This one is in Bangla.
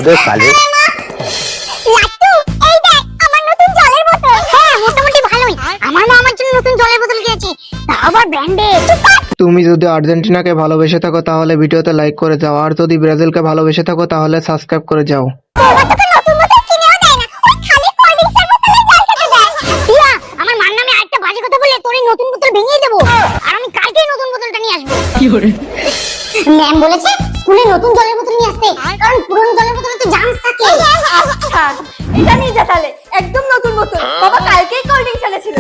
दे साले। লাট্টু, এই দেখ আমার নতুন জলের বোতল। হ্যাঁ, মোটামুটি ভালোই। আমার মা আমার জন্য নতুন জলের বোতল কিনেছে, তা আবার ব্র্যান্ডেড। তুমি যদি আর্জেন্টিনাকে ভালোবেসে থাকো তাহলে ভিডিওতে লাইক করে যাও, আর যদি ব্রাজিলকে ভালোবেসে থাকো তাহলে সাবস্ক্রাইব করে যাও। ওরা তোকে নতুন বোতল কিনেও দেয় না, ওই খালি কোল্ড ড্রিঙ্কসের বোতলে জল খেতে দেয়। টিয়া, আমার মার নামে আরেকটা বাজে কথা বললে তোর এই নতুন বোতল ভেঙে দেবো, আর আমি কালকেই নতুন বোতলটা নিয়ে আসবো। ম্যাম বলেছে স্কুলে নতুন জলের বোতল নিয়ে আসতে, কারণ পুরনো জলের বোতলে তো জার্মস থাকে। আচ্ছা, এটা নিয়ে যা তাহলে, একদম নতুন বোতল। বাবা কালকেই কোল্ড ড্রিঙ্কস এনেছিল।